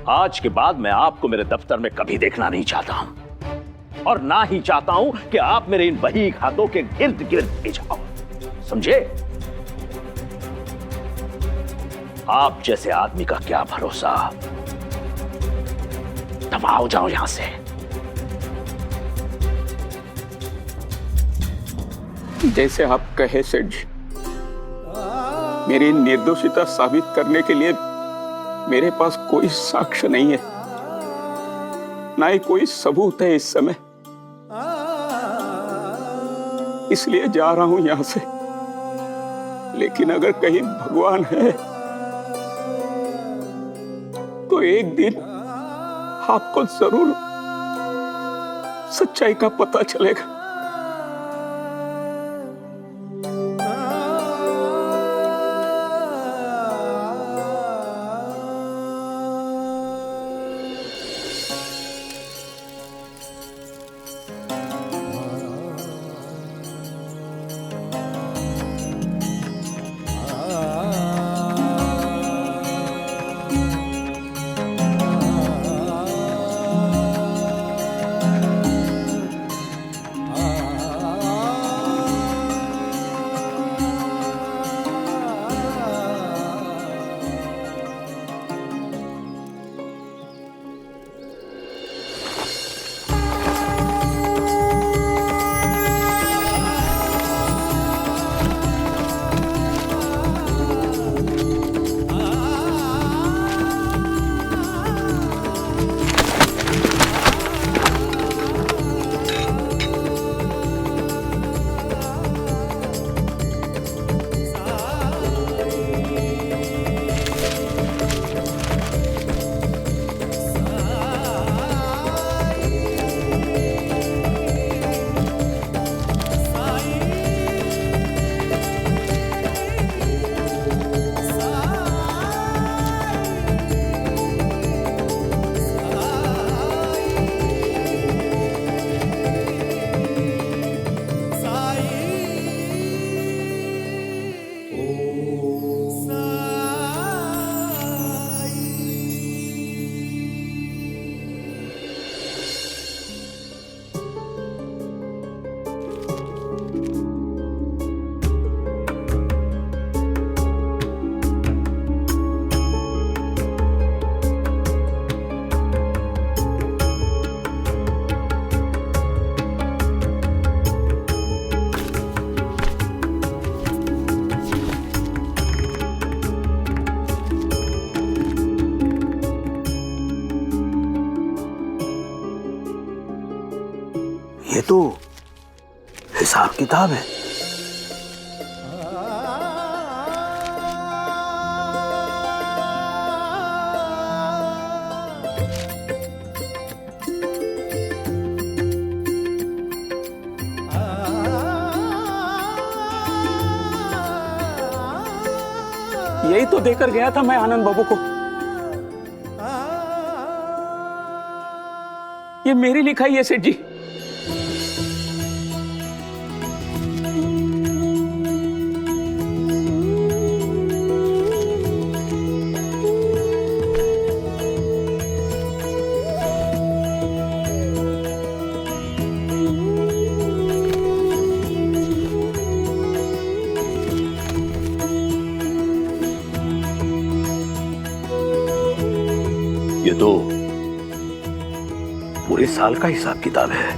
आज के बाद मैं आपको मेरे दफ्तर में कभी देखना नहीं चाहता हूं और ना ही चाहता हूं कि आप मेरे इन बही हाथों के गिर्द गिर्द भी जाओ, समझे? आप जैसे आदमी का क्या भरोसा। दबाओ जाओ यहां से। जैसे आप कहे सेठ जी, मेरी निर्दोषिता साबित करने के लिए मेरे पास कोई साक्ष्य नहीं है, ना ही कोई सबूत है इस समय। इसलिए जा रहा हूं यहां से। लेकिन अगर कहीं भगवान है तो एक दिन आपको जरूर सच्चाई का पता चलेगा। ये तो हिसाब किताब है। यही तो देकर गया था मैं आनंद बाबू को। ये मेरी लिखाई है सेठ जी। ये तो पूरे साल का हिसाब किताब है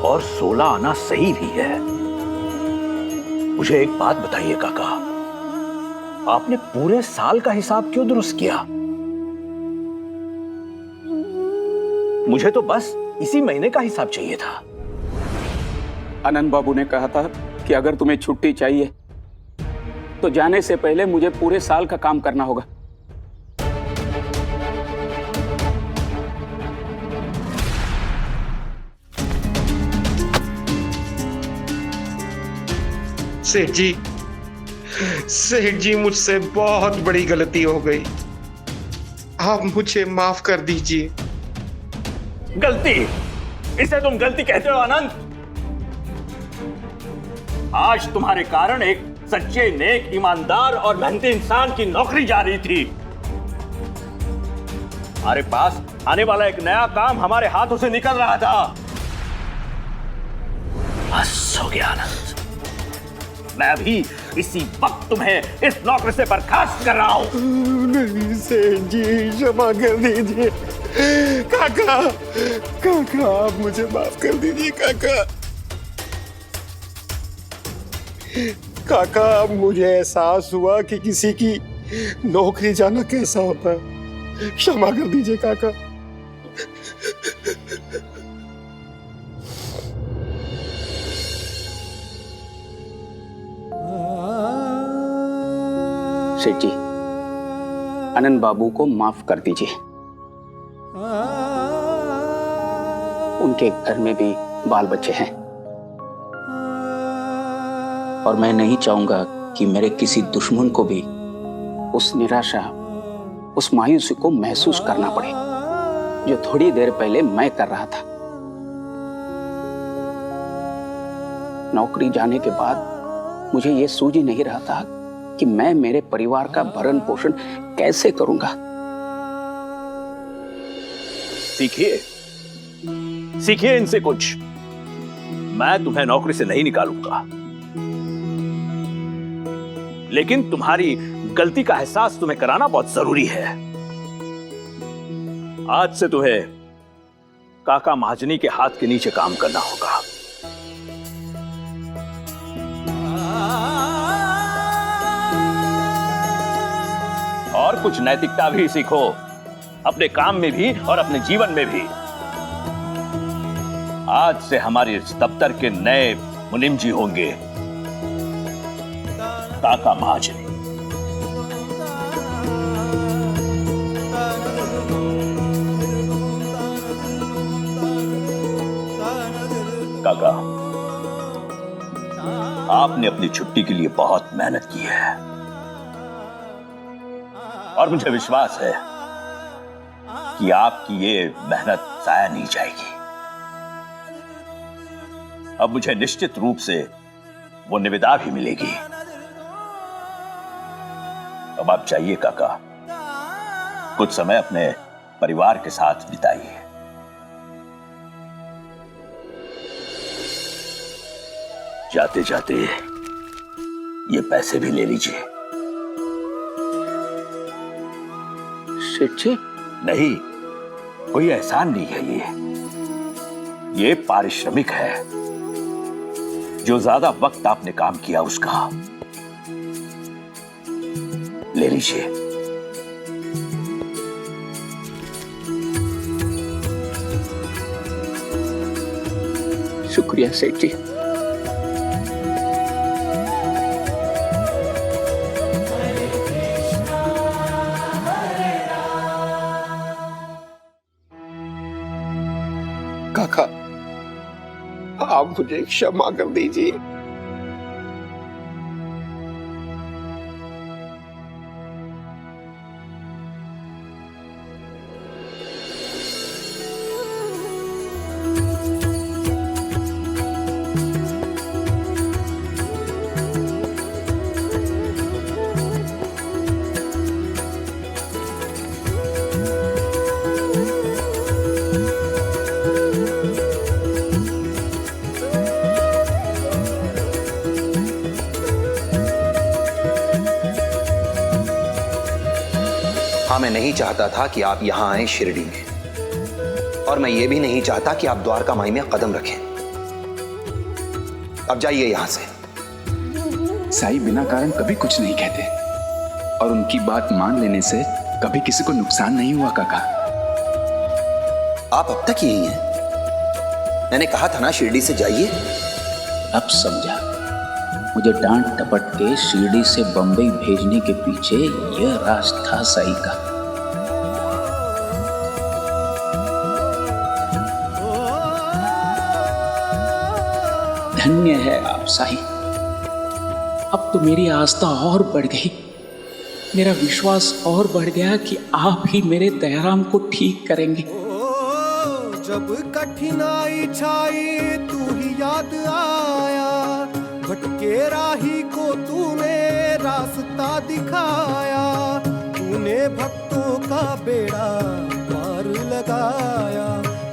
और 16 आना सही भी है। मुझे एक बात बताइए काका, आपने पूरे साल का हिसाब क्यों दुरुस्त किया? मुझे तो बस इसी महीने का हिसाब चाहिए था। आनंद बाबू ने कहा था कि अगर तुम्हें छुट्टी चाहिए तो जाने से पहले मुझे पूरे साल का काम करना होगा। सेठ जी मुझसे बहुत बड़ी गलती हो गई, आप मुझे माफ कर दीजिए। गलती? इसे तुम गलती कहते हो आनंद? आज तुम्हारे कारण एक सच्चे, नेक, ईमानदार और मेहनती इंसान की नौकरी जा रही थी हमारे पास आने वाला एक नया काम हमारे हाथों से निकल रहा था। बस हो गया आनंद, मैं अभी इसी वक्त तुम्हें इस नौकरी से बर्खास्त कर रहा हूं। नहीं सेठ जी, क्षमा कर दीजिए। काका, काका आप मुझे माफ कर दीजिए काका। काका अब मुझे एहसास हुआ कि किसी की नौकरी जाना कैसा होता है। क्षमा कर दीजिए काका। सेठ जी, आनंद बाबू को माफ कर दीजिए। उनके घर में भी बाल बच्चे हैं और मैं नहीं चाहूंगा कि मेरे किसी दुश्मन को भी उस निराशा, उस मायूसी को महसूस करना पड़े जो थोड़ी देर पहले मैं कर रहा था। नौकरी जाने के बाद मुझे यह सूझ ही नहीं रहा था कि मैं मेरे परिवार का भरण पोषण कैसे करूंगा। सीखिए, सीखिए इनसे कुछ। मैं तुम्हें नौकरी से नहीं निकालूंगा, लेकिन तुम्हारी गलती का एहसास तुम्हें कराना बहुत जरूरी है। आज से तुम्हें काका महाजनी के हाथ के नीचे काम करना होगा। और कुछ नैतिकता भी सीखो, अपने काम में भी और अपने जीवन में भी। आज से हमारे इस दफ्तर के नए मुनीम जी होंगे काका महाजनी। काका, आपने अपनी छुट्टी के लिए बहुत मेहनत की है और मुझे विश्वास है कि आपकी ये मेहनत जाया नहीं जाएगी। अब मुझे निश्चित रूप से वो निविदा भी मिलेगी। अब आप जाइए काका, कुछ समय अपने परिवार के साथ बिताइए। जाते जाते ये पैसे भी ले लीजिए। सेठ जी, नहीं, कोई एहसान नहीं है। ये पारिश्रमिक है जो ज्यादा वक्त आपने काम किया उसका। ले लीजिए। शुक्रिया सेठ जी। काका, आप मुझे क्षमा कर दीजिए। हाँ, मैं नहीं चाहता था कि आप यहां आए शिरडी में, और मैं ये भी नहीं चाहता कि आप द्वारका माई में कदम रखें। अब जाइए यहां से। साईं बिना कारण कभी कुछ नहीं कहते और उनकी बात मान लेने से कभी किसी को नुकसान नहीं हुआ काका। आप अब तक यही हैं। मैंने कहा था ना शिरडी से जाइए। अब समझा, मुझे डांट टपट के शिरडी से बंबई भेजने के पीछे यह राज था साईं का। धन्य है आप साईं। अब तो मेरी आस्था और बढ़ गई, मेरा विश्वास और बढ़ गया कि आप ही मेरे दयाराम को ठीक करेंगे। जब कठिनाई छाई तू ही याद आया, भटके राही को तूने रास्ता दिखाया। तूने भक्तों का का बेड़ा पार लगाया।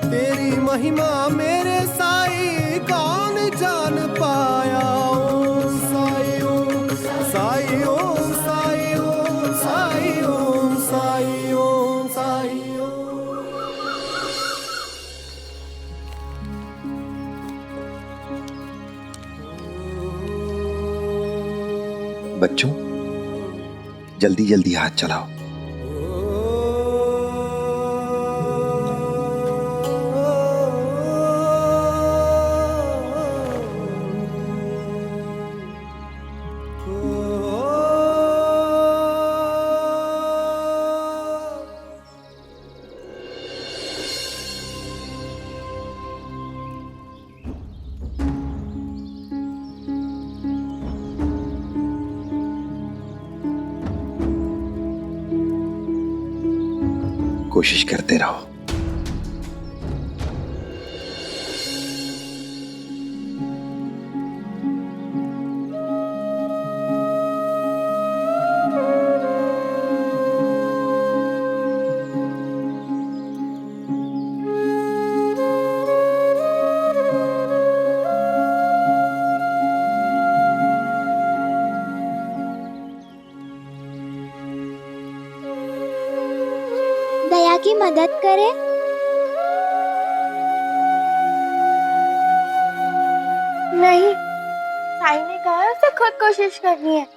तेरी महिमा मेरे साईं कौन जान पाया। ओम साई ओम साई ओम साई ओम साई ओम साई ओम साई ओम। बच्चों, जल्दी जल्दी हाथ चलाओ। कोशिश करते रहो। दया की मदद करे। नहीं, साई ने कहा उसे खुद कोशिश करनी है।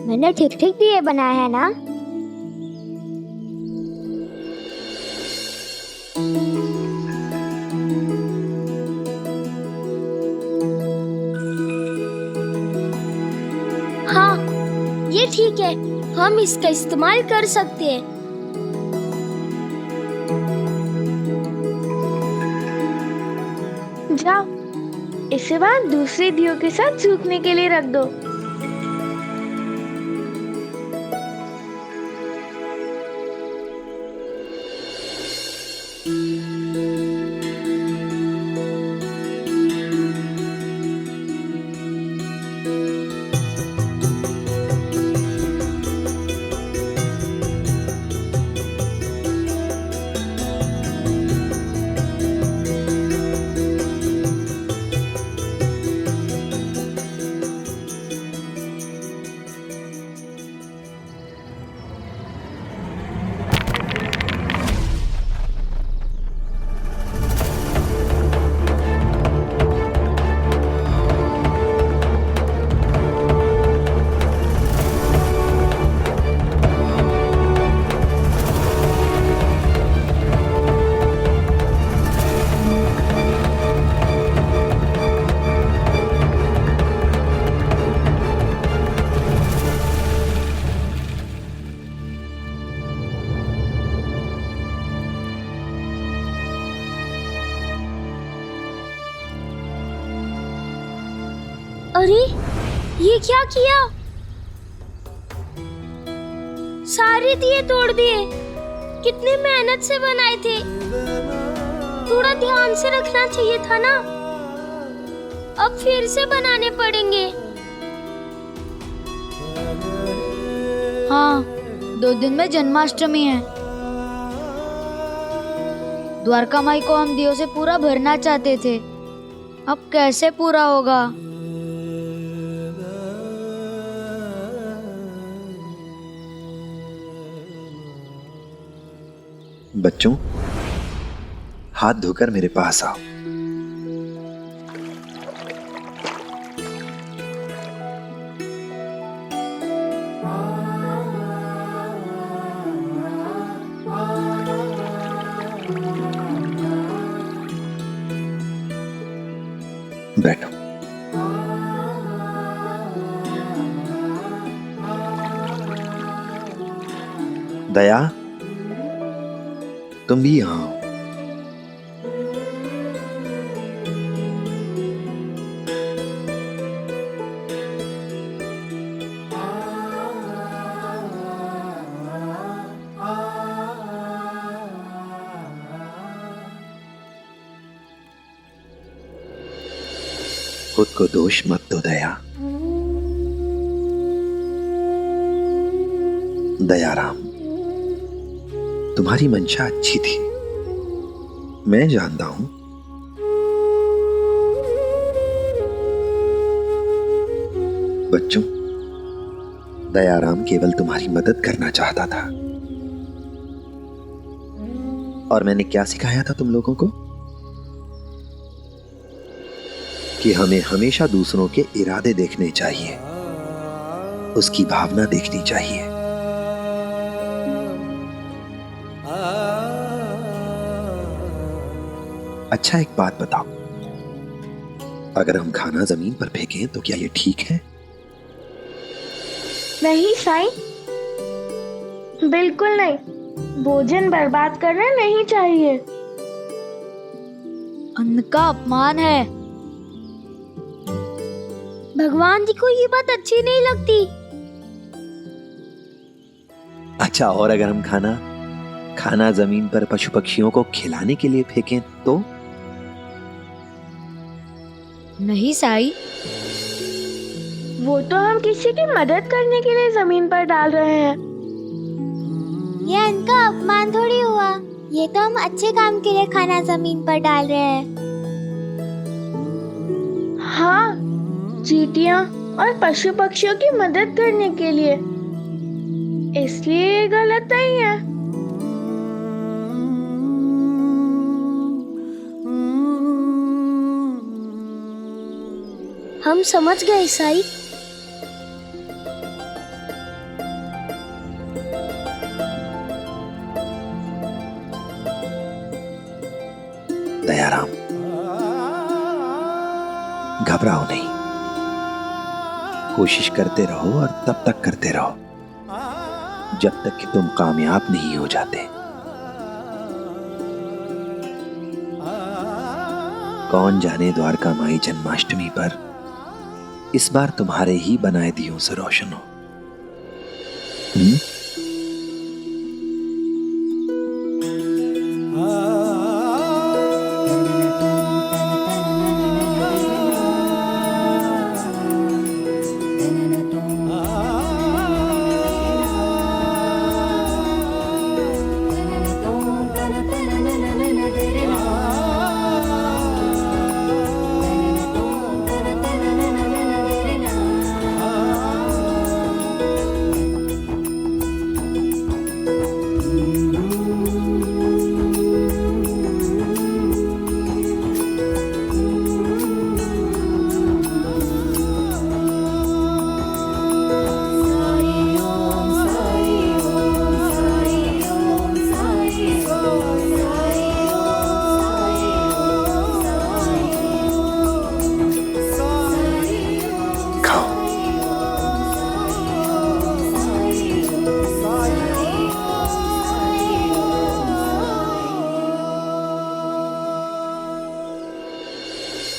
मैंने ठीक ठीक दिए बनाए हैं ना? हाँ, ये ठीक है, हम इसका इस्तेमाल कर सकते हैं। जाओ, इसे बाद दूसरे दियों के साथ सूखने के लिए रख दो। अरे, ये क्या किया? सारे दिए तोड़ दिए। कितनी मेहनत से बनाए थे। थोड़ा ध्यान से रखना चाहिए था ना। अब फिर से बनाने पड़ेंगे। हाँ, 2 दिन में जन्माष्टमी है। द्वारका माई को हम दियों से पूरा भरना चाहते थे। अब कैसे पूरा होगा? बच्चों, हाथ धोकर मेरे पास आओ। बैठो। दया, तुम भी यहाँ आओ। खुद को दोष मत दो दया। दयाराम, तुम्हारी मंशा अच्छी थी, मैं जानता हूं। बच्चों, दयाराम केवल तुम्हारी मदद करना चाहता था। और मैंने क्या सिखाया था तुम लोगों को? कि हमें हमेशा दूसरों के इरादे देखने चाहिए, उसकी भावना देखनी चाहिए। अच्छा, एक बात बताओ, अगर हम खाना जमीन पर फेंकें तो क्या ये ठीक है? नहीं साईं, बिल्कुल नहीं। भोजन बर्बाद करना नहीं चाहिए। अन्न का अपमान है। भगवान जी को ये बात अच्छी नहीं लगती। अच्छा, और अगर हम खाना जमीन पर पशु पक्षियों को खिलाने के लिए फेंकें तो? नहीं साईं, वो तो हम किसी की मदद करने के लिए जमीन पर डाल रहे हैं। ये इनका अपमान थोड़ी हुआ, ये तो हम अच्छे काम के लिए खाना जमीन पर डाल रहे हैं। हाँ, चींटियां और पशु पक्षियों की मदद करने के लिए, इसलिए ये गलत नहीं है। हम समझ गए साईं। दयाराम, घबराओ नहीं, कोशिश करते रहो और तब तक करते रहो जब तक कि तुम कामयाब नहीं हो जाते। कौन जाने द्वारका माई जन्माष्टमी पर इस बार तुम्हारे ही बनाए दियों से रोशन हो।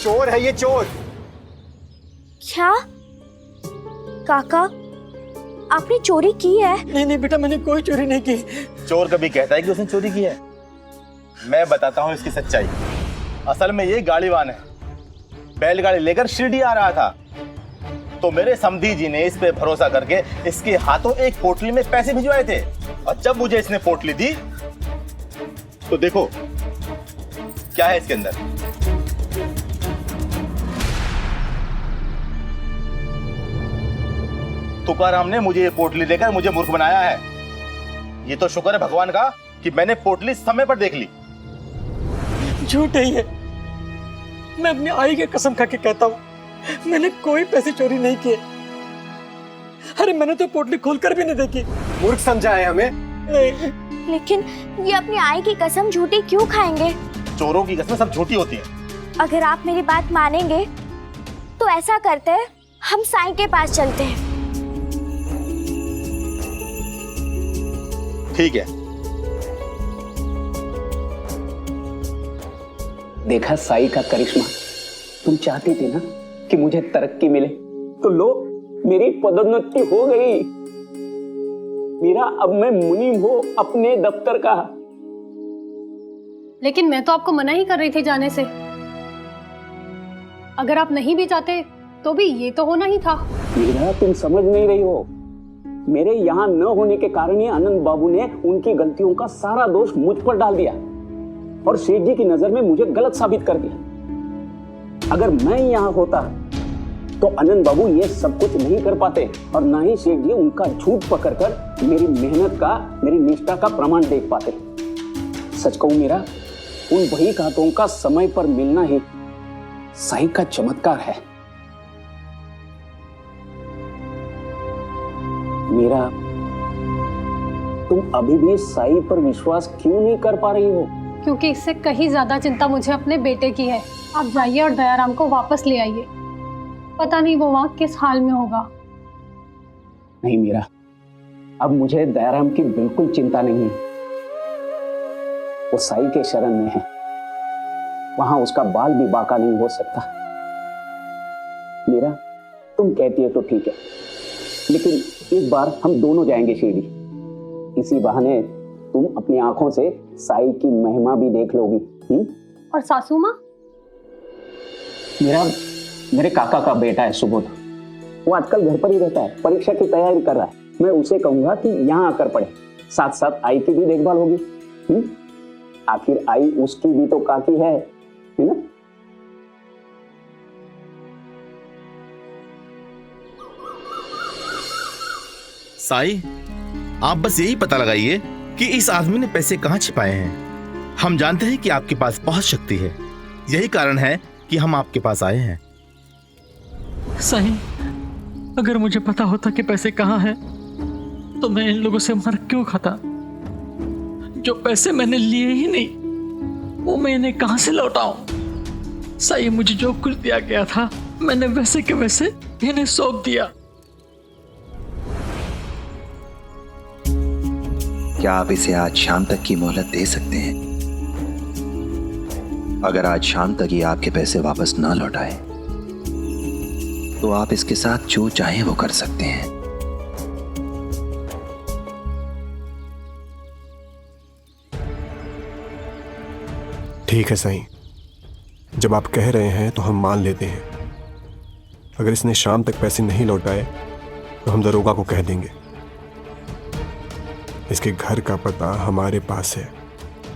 चोर है ये, चोर। क्या काका, आपने चोरी की है? नहीं बेटा, मैंने कोई चोरी नहीं की। चोर कभी कहता है कि उसने चोरी की है? मैं बताता हूँ इसकी सच्चाई। असल में ये गाड़ीवान है, बैलगाड़ी लेकर शिरडी आ रहा था, तो मेरे समधी जी ने इस पे भरोसा करके इसके हाथों एक पोटली में पैसे भिजवाए थे। और जब मुझे इसने पोटली दी तो देखो क्या है इसके अंदर। तुकाराम ने मुझे ये पोटली देकर मुझे मूर्ख बनाया है। ये तो शुक्र है भगवान का कि मैंने पोटली समय पर देख ली। झूठ है ये, मैं अपनी आई की कसम खा के कहता हूँ, मैंने कोई पैसे चोरी नहीं किए। अरे मैंने तो पोटली खोलकर भी नहीं देखी। मूर्ख समझा है हमें? नहीं। लेकिन ये अपनी आई की कसम झूठी क्यों खाएंगे? चोरों की कसम सब झूठी होती है। अगर आप मेरी बात मानेंगे तो ऐसा करते हैं, हम साईं के पास चलते हैं। ठीक है। देखा साईं का करिश्मा। तुम चाहती थी ना कि मुझे तरक्की मिले, तो लो मेरी पदोन्नति हो गई। मेरा अब मैं मुनीम हूँ अपने दफ्तर का। लेकिन मैं तो आपको मना ही कर रही थी जाने से। अगर आप नहीं भी चाहते तो भी ये तो होना ही था। मीरा, तुम समझ नहीं रही हो। मेरे यहाँ न होने के कारण ही आनंद बाबू ने उनकी गलतियों का सारा दोष मुझ पर डाल दिया और सेठ जी की नजर में मुझे गलत साबित कर दिया। अगर मैं यहाँ होता तो आनंद बाबू ये सब कुछ नहीं कर पाते और ना ही सेठ जी उनका झूठ पकड़कर मेरी मेहनत का, मेरी निष्ठा का प्रमाण देख पाते। सच कहूं मीरा, उन बही खातों का समय पर मिलना ही साईं का चमत्कार है। मीरा, तुम अभी भी साईं पर विश्वास क्यों नहीं कर पा रही हो? क्योंकि इससे कहीं ज्यादा चिंता मुझे अपने बेटे की है। आप जाइए और दयाराम को वापस ले आइए। पता नहीं वो वहां किस हाल में होगा। नहीं मीरा, अब मुझे दयाराम की बिल्कुल चिंता नहीं है। वो साईं के शरण में है, वहां उसका बाल भी बाका नहीं हो सकता। मीरा, तुम कहती है तो ठीक है, लेकिन इस बार हम दोनों जाएंगे शिरडी। इसी बहाने तुम अपनी आंखों से साईं की महिमा भी देख लोगी। और सासू माँ? मेरे काका का बेटा है सुबोध, वो आजकल घर पर ही रहता है, परीक्षा की तैयारी कर रहा है। मैं उसे कहूंगा कि यहाँ आकर पढ़े, साथ साथ आई की भी देखभाल होगी। आखिर आई उसकी भी तो काकी है ना? साई, आप बस यही पता लगाइए कि इस आदमी ने पैसे कहाँ छिपाए हैं। हम जानते हैं कि आपके पास बहुत शक्ति है, यही कारण है कि हम आपके पास आए हैं। साईं, अगर मुझे पता होता कि पैसे कहाँ हैं, तो मैं इन लोगों से मर क्यों खाता? जो पैसे मैंने लिए ही नहीं, वो मैं इन्हें कहाँ से लौटाऊं? साईं, मुझे जो कुछ दिया गया था मैंने वैसे के वैसे इन्हें सौंप दिया। क्या आप इसे आज शाम तक की मोहलत दे सकते हैं? अगर आज शाम तक ये आपके पैसे वापस ना लौटाए तो आप इसके साथ जो चाहें वो कर सकते हैं। ठीक है साईं, जब आप कह रहे हैं तो हम मान लेते हैं। अगर इसने शाम तक पैसे नहीं लौटाए तो हम दरोगा को कह देंगे। इसके घर का पता हमारे पास है,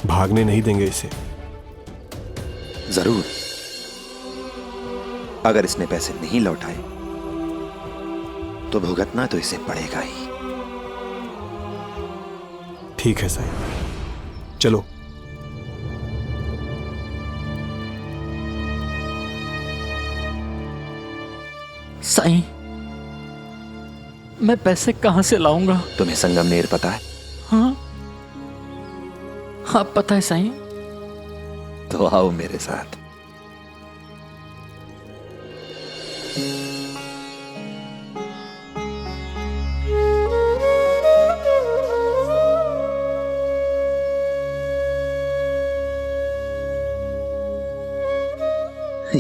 भागने नहीं देंगे इसे। जरूर, अगर इसने पैसे नहीं लौटाए तो भुगतना तो इसे पड़ेगा ही। ठीक है साईं, चलो। साईं, मैं पैसे कहां से लाऊंगा? तुम्हें संगमनेर पता है? हाँ हाँ, पता है साईं। तो आओ मेरे साथ।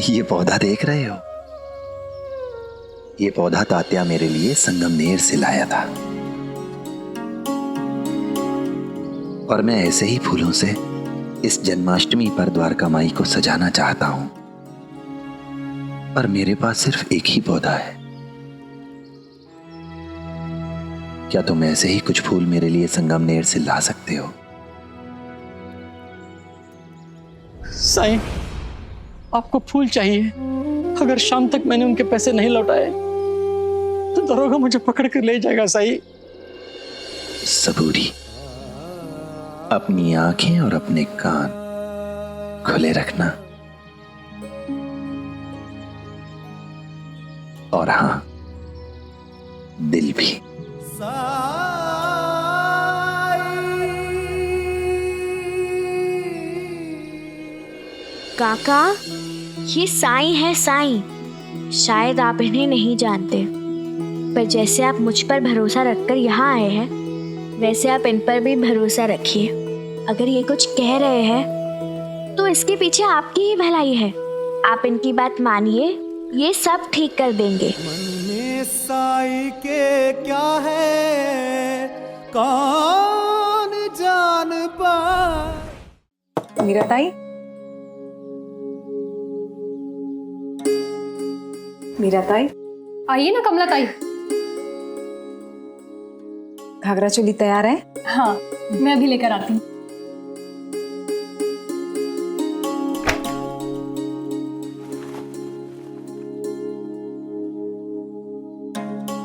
ये पौधा देख रहे हो? ये पौधा तात्या मेरे लिए संगमनेर से लाया था और मैं ऐसे ही फूलों से इस जन्माष्टमी पर द्वारका माई को सजाना चाहता हूं, पर मेरे पास सिर्फ एक ही पौधा है। क्या तुम ऐसे ही कुछ फूल मेरे लिए संगमनेर से ला सकते हो? साईं, आपको फूल चाहिए? अगर शाम तक मैंने उनके पैसे नहीं लौटाए तो दरोगा मुझे पकड़ कर ले जाएगा। साईं, सबूरी, अपनी आंखें और अपने कान खुले रखना, और हां, दिल भी। काका, ये साईं है साईं। शायद आप इन्हें नहीं जानते, पर जैसे आप मुझ पर भरोसा रखकर यहाँ आए हैं, वैसे आप इन पर भी भरोसा रखिए। अगर ये कुछ कह रहे हैं तो इसके पीछे आपकी ही भलाई है। आप इनकी बात मानिए, ये सब ठीक कर देंगे। मन में साईं के क्या है कौन जान पाए। मीरा ताई, मीरा ताई, आइए ना कमला ताई। घाघरा चोली तैयार है? हाँ, मैं अभी लेकर आती हूँ।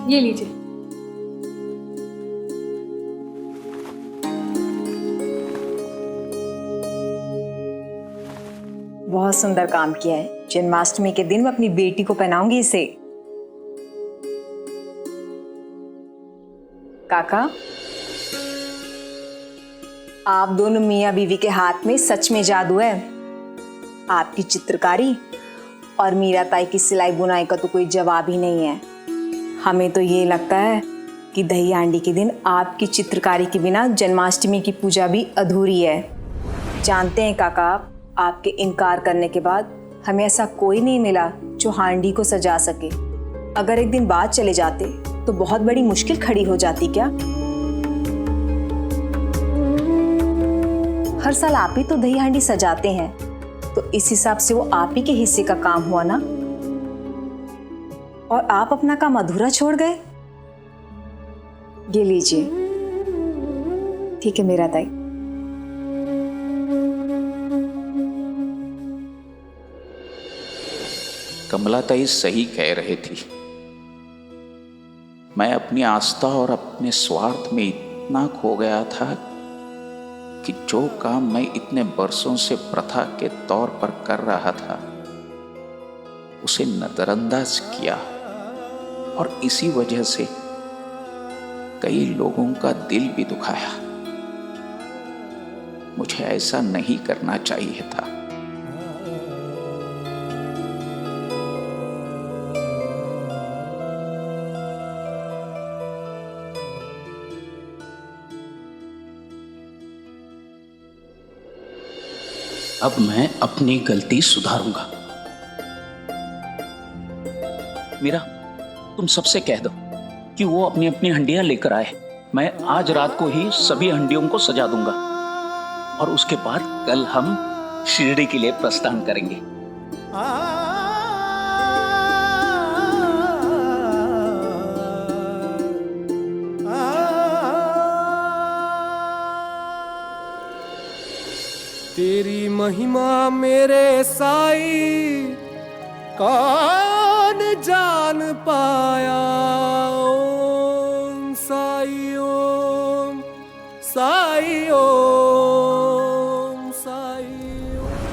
ये लीजिए। बहुत सुंदर काम किया है। जन्माष्टमी के दिन मैं अपनी बेटी को पहनाऊंगी इसे। काका, आप दोनों मियां बीवी के हाथ में सच में जादू है। आपकी चित्रकारी और मीरा ताई की सिलाई बुनाई का तो कोई जवाब ही नहीं है। हमें तो ये लगता है कि दही हांडी के दिन आपकी चित्रकारी के बिना जन्माष्टमी की पूजा भी अधूरी है। जानते हैं काका, आपके इनकार करने के बाद हमें ऐसा कोई नहीं मिला जो हांडी को सजा सके। अगर एक दिन बाद चले जाते तो बहुत बड़ी मुश्किल खड़ी हो जाती। क्या हर साल आप ही तो दही हांडी सजाते हैं, तो इस हिसाब से वो आप ही के हिस्से का काम हुआ ना। और आप अपना काम अधूरा छोड़ गए। ये लीजिए। ठीक है मीरा ताई। कमला ताई सही कह रहे थी। मैं अपनी आस्था और अपने स्वार्थ में इतना खो गया था कि जो काम मैं इतने बरसों से प्रथा के तौर पर कर रहा था उसे नजरअंदाज किया, और इसी वजह से कई लोगों का दिल भी दुखाया। मुझे ऐसा नहीं करना चाहिए था। अब मैं अपनी गलती सुधारूंगा। मीरा, तुम सबसे कह दो कि वो अपनी अपनी हंडियां लेकर आए। मैं आज रात को ही सभी हंडियों को सजा दूंगा, और उसके बाद कल हम शिरडी के लिए प्रस्थान करेंगे। तेरी महिमा मेरे साई कौन जान पाया। ओम साई ओम साई ओम साई ओम।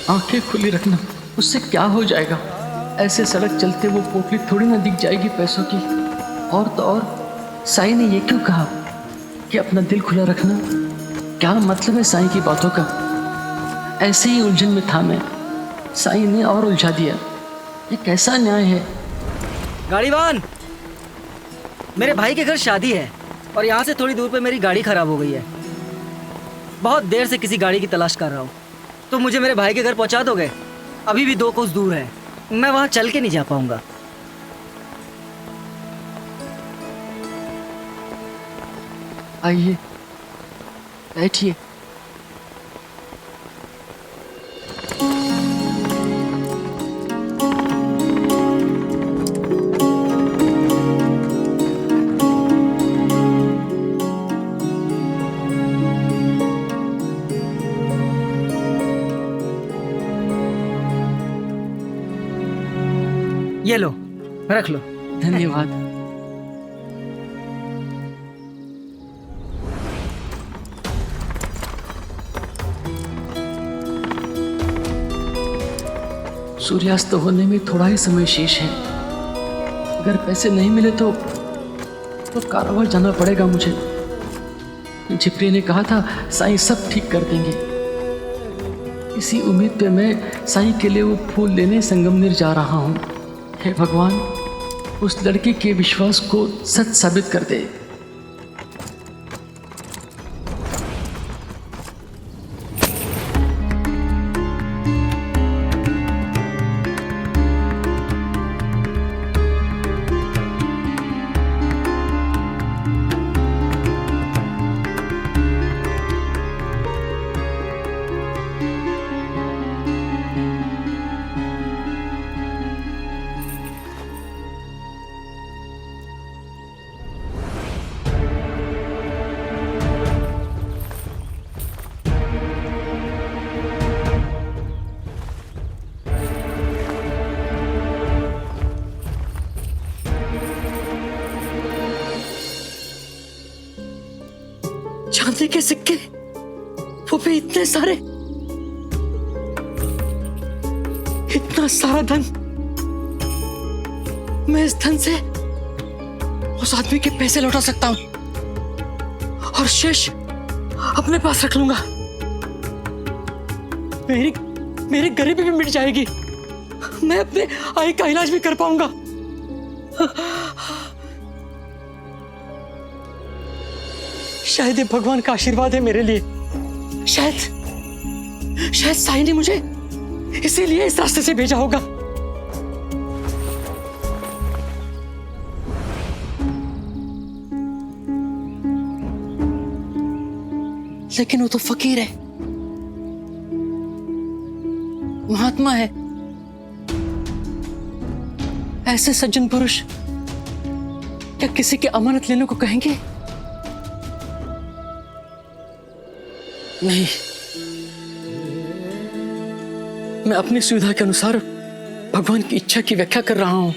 आंखें खुली रखना, उससे क्या हो जाएगा। ऐसे सड़क चलते वो पोटली थोड़ी ना दिख जाएगी पैसों की। और तो और साईं ने ये क्यों कहा कि अपना दिल खुला रखना? क्या मतलब है साईं की बातों का? ऐसे ही उलझन में था मैं, साईं ने और उलझा दिया। ये कैसा न्याय है? गाड़ीवान, मेरे भाई के घर शादी है और यहाँ से थोड़ी दूर पे मेरी गाड़ी खराब हो गई है। बहुत देर से किसी गाड़ी की तलाश कर रहा हूँ, तो मुझे मेरे भाई के घर पहुँचा दोगे? अभी भी 2 कोस दूर है, मैं वहाँ चल के नहीं जा पाऊंगा। आइए बैठिए। ये लो, रख लो। धन्यवाद। सूर्यास्त होने में थोड़ा ही समय शेष है। अगर पैसे नहीं मिले तो कारावार जाना पड़ेगा मुझे। झिपरी ने कहा था साईं सब ठीक कर देंगे। इसी उम्मीद पे मैं साईं के लिए वो फूल लेने संगमनेर जा रहा हूँ। हे भगवान, उस लड़की के विश्वास को सच साबित कर दे। के सिक्के, वो भी इतने सारे, इतना सारा धन। मैं इस धन से उस आदमी के पैसे लौटा सकता हूं और शेष अपने पास रख लूंगा। मेरी गरीबी भी मिट जाएगी। मैं अपने आई का इलाज भी कर पाऊंगा। शायद ये भगवान का आशीर्वाद है मेरे लिए। शायद साईं ने मुझे इसीलिए इस रास्ते से भेजा होगा। लेकिन वो तो फकीर है, महात्मा है। ऐसे सज्जन पुरुष क्या किसी की अमानत लेने को कहेंगे? नहीं, मैं अपनी सुविधा के अनुसार भगवान की इच्छा की व्याख्या कर रहा हूं।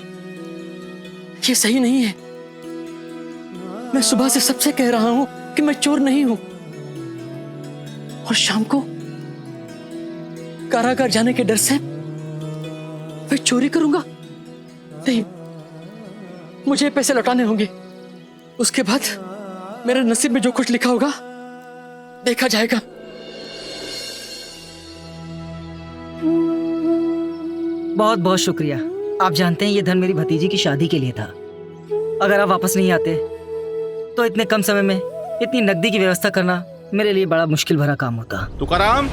ये सही नहीं है। मैं सुबह से सबसे कह रहा हूं कि मैं चोर नहीं हूं, और शाम को कारागार जाने के डर से मैं चोरी करूंगा? नहीं, मुझे पैसे लौटाने होंगे। उसके बाद मेरे नसीब में जो कुछ लिखा होगा देखा जाएगा। बहुत बहुत शुक्रिया। आप जानते हैं ये धन मेरी भतीजी की शादी के लिए था। अगर आप वापस नहीं आते तो इतने कम समय में इतनी नकदी की व्यवस्था करना मेरे लिए बड़ा मुश्किल भरा काम होता। तुकाराम,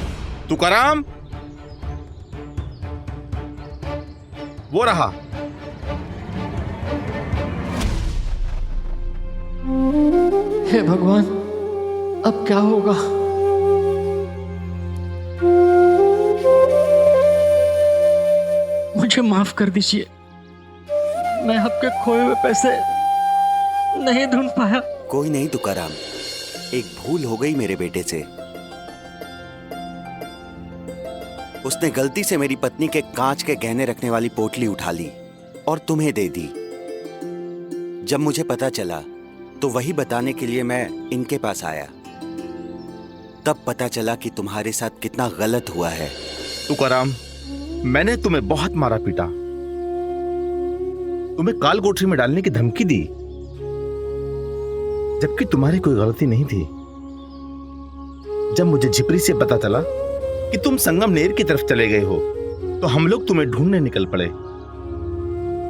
वो रहा। हे भगवान, अब क्या होगा? मुझे माफ कर दीजिए, मैं आपके खोए हुए पैसे नहीं ढूंढ पाया। कोई नहीं तुकाराम, एक भूल हो गई मेरे बेटे से। उसने गलती से मेरी पत्नी के कांच के गहने रखने वाली पोटली उठा ली और तुम्हें दे दी। जब मुझे पता चला तो वही बताने के लिए मैं इनके पास आया। तब पता चला कि तुम्हारे साथ कितना गलत हुआ है। तुकाराम, मैंने तुम्हें बहुत मारा पीटा, तुम्हें काल कोठरी में डालने की धमकी दी, जबकि तुम्हारी कोई गलती नहीं थी। जब मुझे झिपरी से पता चला कि तुम संगमनेर की तरफ चले गए हो तो हम लोग तुम्हें ढूंढने निकल पड़े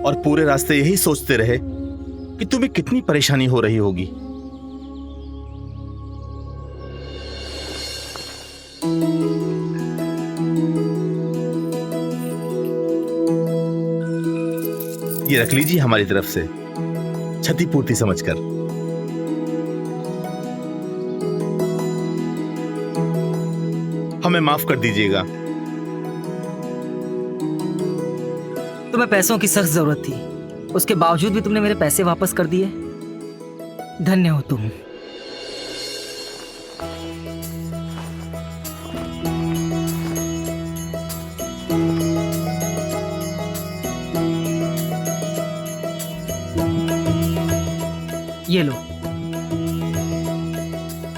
और पूरे रास्ते यही सोचते रहे कि तुम्हें कितनी परेशानी हो रही होगी। ये रख लीजिए हमारी तरफ से क्षतिपूर्ति समझकर। हमें माफ कर दीजिएगा। तुम्हें पैसों की सख्त जरूरत थी, उसके बावजूद भी तुमने मेरे पैसे वापस कर दिए। धन्य हो तुम। ये लो,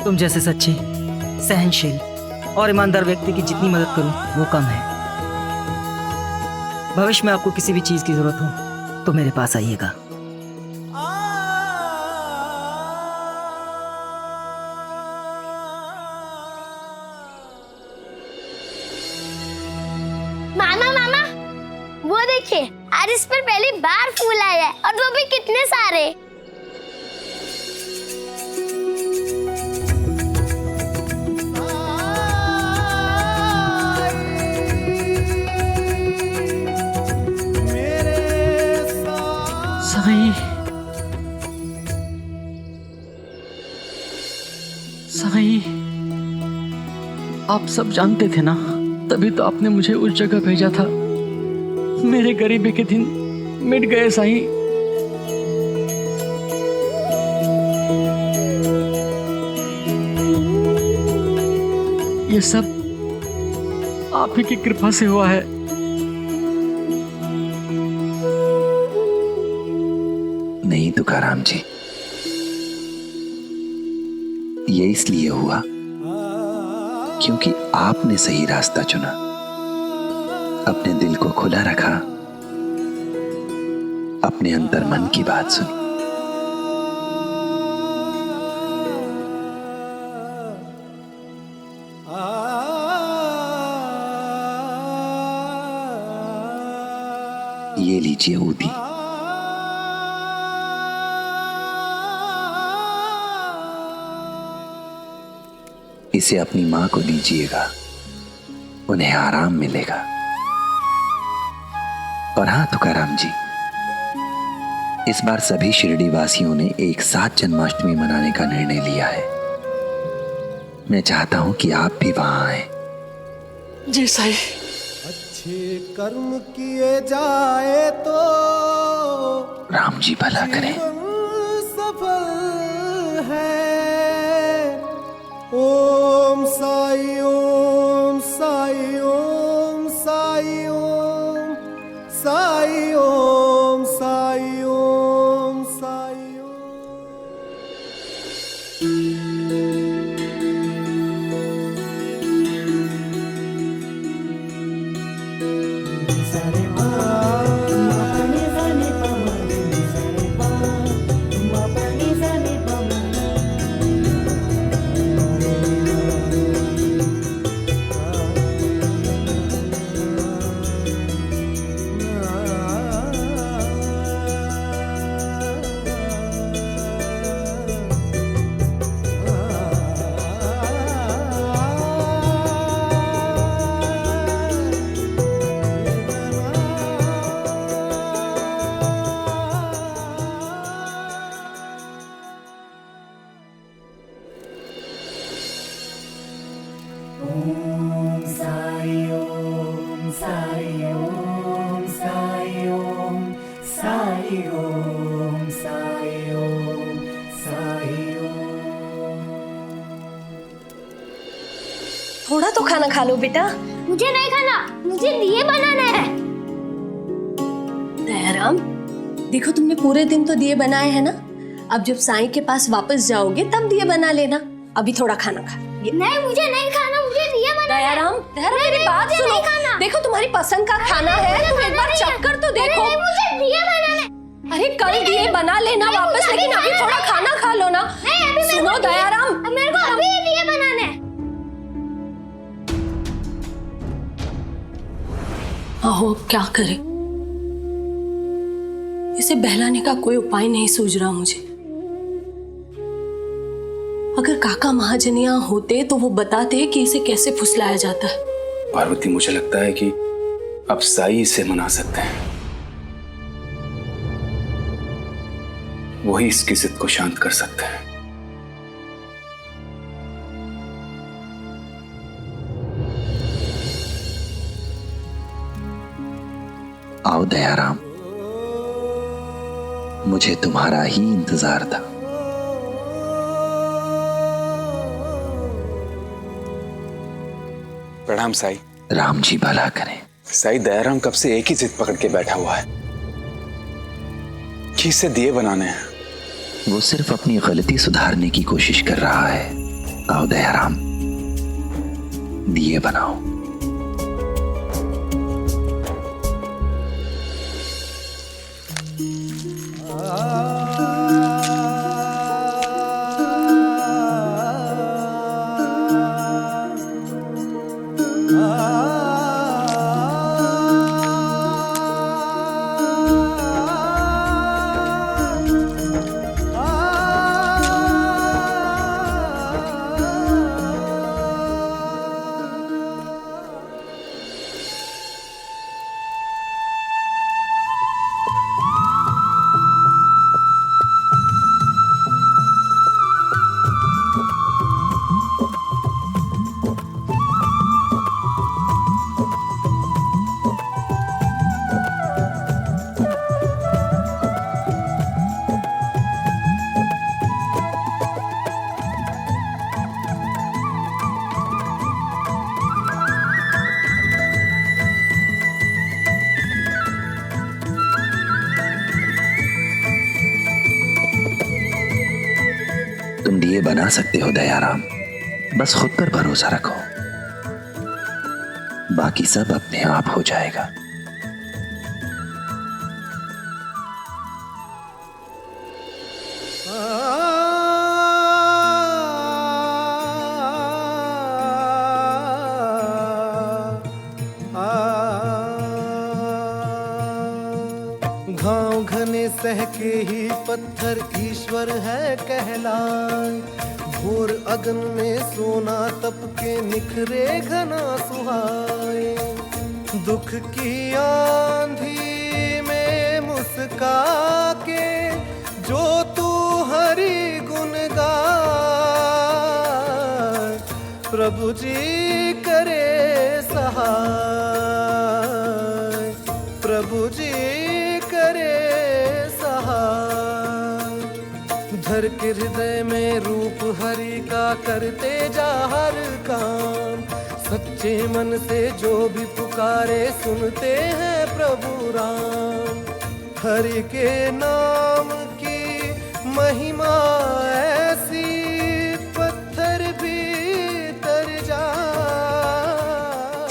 तुम जैसे सच्चे, सहनशील और ईमानदार व्यक्ति की जितनी मदद करूं वो कम है। भविष्य में आपको किसी भी चीज की जरूरत हो तो मेरे पास आइएगा। मामा, वो देखिए, आज इस पर पहली बार फूल आया है और वो भी कितने सारे। साईं, आप सब जानते थे ना, तभी तो आपने मुझे उस जगह भेजा था। मेरे गरीबी के दिन मिट गए साईं। ये सब आप ही की कृपा से हुआ है। नहीं तुकाराम जी, ये इसलिए हुआ क्योंकि आपने सही रास्ता चुना, अपने दिल को खुला रखा, अपने अंतर मन की बात सुनी। ये लीजिए ऊदी। इसे अपनी मां को दीजिएगा, उन्हें आराम मिलेगा। और हाँ तुकाराम जी, इस बार सभी शिरडी वासियों ने एक साथ जन्माष्टमी मनाने का निर्णय लिया है। मैं चाहता हूं कि आप भी वहां आए। जी साईं। अच्छे कर्म किए जाए तो राम जी भला करें। सफल है। ओम साई ओम साई ओम साई ओम साई ओम साई ओम साई थोड़ा तो खाना खा लो बेटा। मुझे नहीं खाना, मुझे दिए बनाना है। दयाराम, देखो तुमने पूरे दिन तो दिए बनाए हैं ना, अब जब साईं के पास वापस जाओगे तब दिए बना लेना। अभी थोड़ा खाना खा। नहीं, मुझे नहीं खाना, मुझे दिए बनाना है। दयाराम, मेरी बात सुनो। देखो तुम्हारी पसंद का खाना है, तुम एक बार चख कर तो देखो। मुझे दिए बनाना है। अरे कल दिए बना लेना वापस, लेकिन अभी थोड़ा खाना खा लो ना। सुनो दयाराम, मेरे को अभी दिए बनाना है। आहो, क्या करे, इसे बहलाने का कोई उपाय नहीं सूझ रहा मुझे। अगर काका महाजन यहाँ होते तो वो बताते कि इसे कैसे फुसलाया जाता है। पार्वती, मुझे लगता है कि अब साई इसे मना सकते हैं। वही इसकी जिद को शांत कर सकते हैं। आओ दयाराम, मुझे तुम्हारा ही इंतजार था। प्रणाम साई। राम जी भला करें। साई, दयाराम कब से एक ही जिद पकड़ के बैठा हुआ है कि इसे दिए बनाने हैं। वो सिर्फ अपनी गलती सुधारने की कोशिश कर रहा है। आओ दयाराम, दिए बनाओ। बना सकते हो दयाराम। बस खुद पर भरोसा रखो, बाकी सब अपने आप हो जाएगा। घाव घने सहके ही पत्थर ईश्वर है कहलाए, घोर अगन में सोना तप के निखरे घना सुहाए। दुख की आंधी में मुस्का के जो तू हरि गुण गाए, प्रभु जी करे सहाय, प्रभु जी करे सहाय। धर के हृदय में रूप हरि का करते जा हर काम, सच्चे मन से जो भी पुकारे सुनते हैं प्रभु राम। हरि के नाम की महिमा ऐसी पत्थर भी तर जा।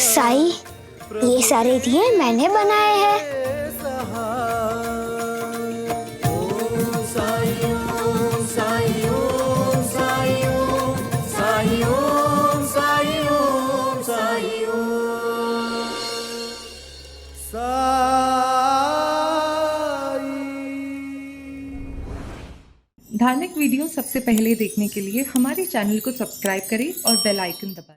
साईं, ये सारे दिए मैंने बनाए हैं। धार्मिक वीडियो सबसे पहले देखने के लिए हमारे चैनल को सब्सक्राइब करें और बेल आइकन दबाएं।